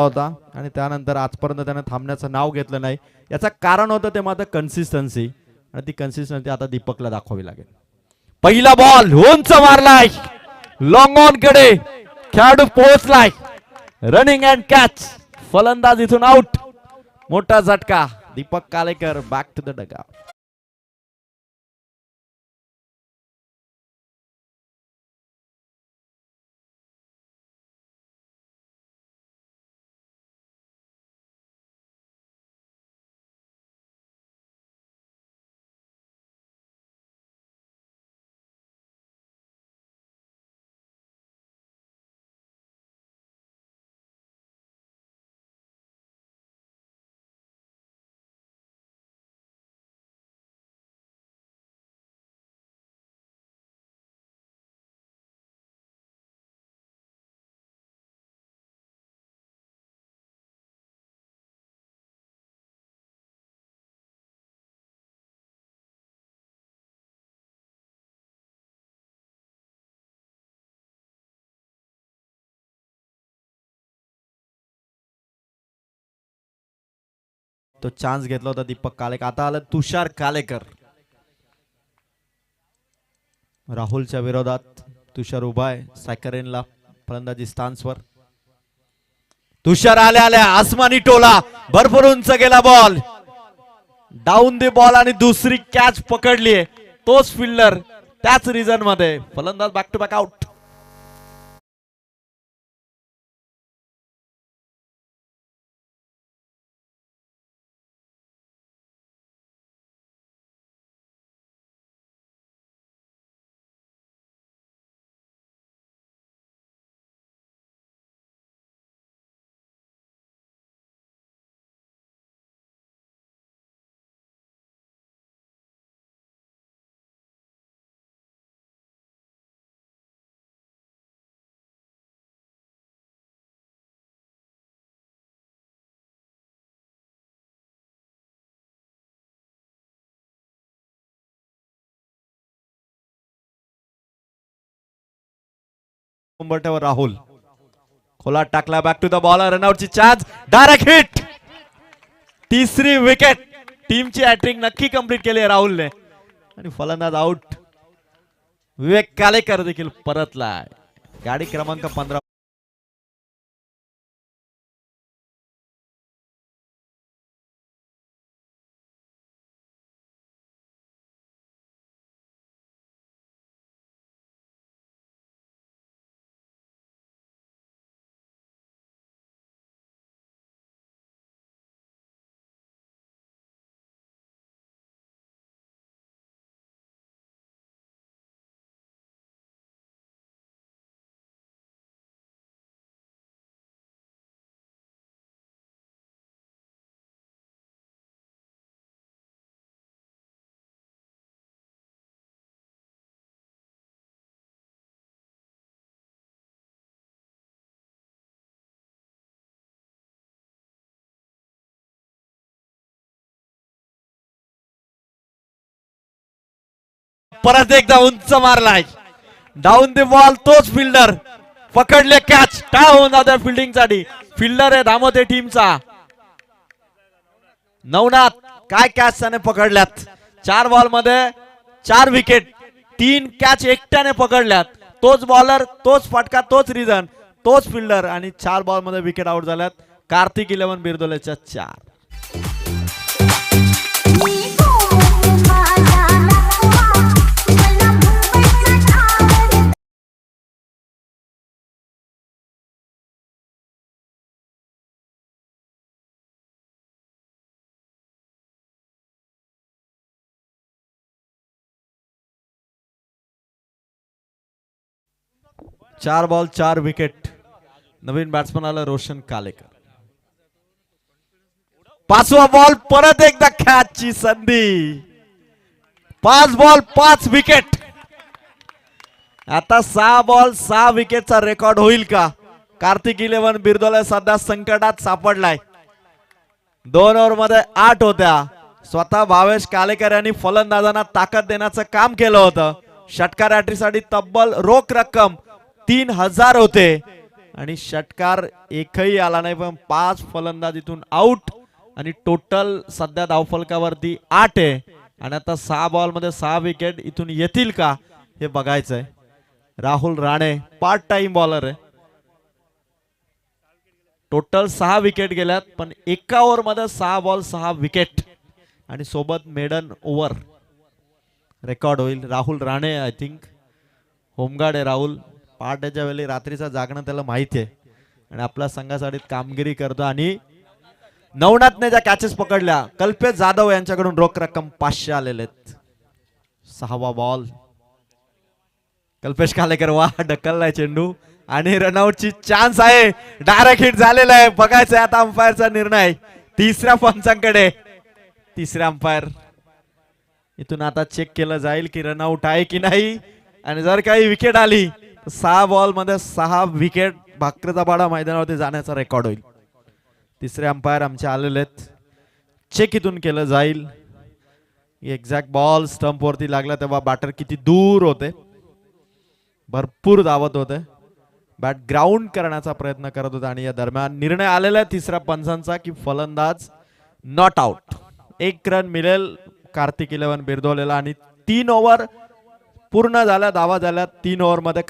होता आणि त्यानंतर आजपर्यंत त्याने थांबण्याचं नाव घेतलं नाही. याचं कारण होतं ते मात्र कन्सिस्टन्सी आणि ती कन्सिस्टन्सी आता दीपकला दाखवावी लागेल. पहिला बॉल उंच मारलाय लॉंग ऑन कडे खेळाडू पोहोचलाय रनिंग अँड कॅच फलंदाज इथून आउट. मोठा झटका Deepak Kalekar back to the dugout. तो चान्स घेतला होता दीपक कालेकर. आता आलं तुषार कालेकर. राहुलच्या विरोधात तुषार उभा आहे सायकरेनला फलंदाजी स्टान्सवर. तुषार आल्या आसमानी टोला भरपूर उंच गेला बॉल डाऊन दी बॉल आणि दुसरी कॅच पकडली. तोच फिल्डर त्याच रिझन मध्ये फलंदाज बॅक टू बॅक आउट. उंबरठ्यावर राहुल खोला टाकला बॅक टू द बॉलर रनआउटची चान्स डायरेक्ट हिट. तिसरी विकेट टीमची हॅट्रिक नक्की कंप्लीट केली राहुलने आणि फलंदाज आउट. विवेक कालेकर देखील परतलाय. गाडी क्रमांक 15. परत एकदा उंच मारलाय डाऊन द बॉल. तोच फिल्डर पकडले कॅच. काय होऊन जाते फिल्डिंग साठी. फिल्डर आहे दामोदे टीमचा नवनाथ. काय कॅच त्याने पकडल्यात. 4 बॉल मध्ये 4 विकेट 3 कॅच एकट्याने पकडल्यात. तोच बॉलर तोच फटका तोच रिझन तोच फिल्डर आणि 4 बॉल मध्ये विकेट आउट झाल्यात. कार्तिक 11 बिरदोलेच्या 4. चार बॉल 4 विकेट. नवीन बॅट्समन आला रोशन कालेकर. 5वा बॉल परत एकदा कॅचची संधी. 5 बॉल 5 विकेट. आता 6 बॉल 6 विकेटचा रेकॉर्ड होईल का. कार्तिक 11 बिरदोले सध्या संकटात सापडलाय. 2 ओव्हर मध्ये 8 होत्या. स्वतः भावेश कालेकर यांनी फलंदाजांना ताकद देण्याचं काम केलं होतं. षटकार साठी तब्बल रोख रक्कम 3000 होते. आणि षटकार एकही आला नाही, पण 5 फलंदाज इथून आउट आणि टोटल सध्या धावफलकावरती 8 आहे. आणि आता 6 बॉल मध्ये 6 विकेट इथून येतील का हे बघायचंय. Rahul Rane part time bowler आहे. टोटल 6 विकेट गेल्यात, पण एका ओव्हर मध्ये 6 बॉल 6 विकेट आणि सोबत मेडन ओव्हर रेकॉर्ड होईल. Rahul Rane I think home guard आहे राहुल. पहाटेच्या वेळी रात्रीचा जागणं त्याला माहिती आहे आणि आपल्या संघासाठी कामगिरी करतो. आणि नवनाथने ज्या कॅचेस पकडल्या, कल्पेश जाधव यांच्याकडून रोख रक्कम 500 आलेले आहेत. 6वा बॉल कल्पेश कालेकर वा ढकललाय चेंडू आणि रनआउटची चान्स आहे. डायरेक्ट हिट झालेला आहे. बघायचं आता अंपायरचा निर्णय. तिसऱ्या पंचांकडे तिसऱ्या अंपायर इथून आता चेक केलं जाईल की रनआउट आहे की नाही. आणि जर काही विकेट आली तर 6 बॉल मध्ये 6 विकेट भाकरेचा बाडा मैदानावरती जाण्याचा रेकॉर्ड होईल. तिसरे अंपायर आमचे आलेले आहेत. चेक इथून केलं जाईल. एक्झॅक्ट बॉल स्टंप वरती लागला तेव्हा बॅटर किती दूर होते, भरपूर धावत होते, बॅट ग्राउंड करण्याचा प्रयत्न करत होता. आणि या दरम्यान निर्णय आलेला आहे तिसऱ्या पंचांचा की फलंदाज नॉट आउट. 1 रन मिळेल कार्तिक 11 बिरदोलेला. आणि 3 ओव्हर पूर्ण झाल्या, धावा झाल्या 3 ओव्हर मध्ये.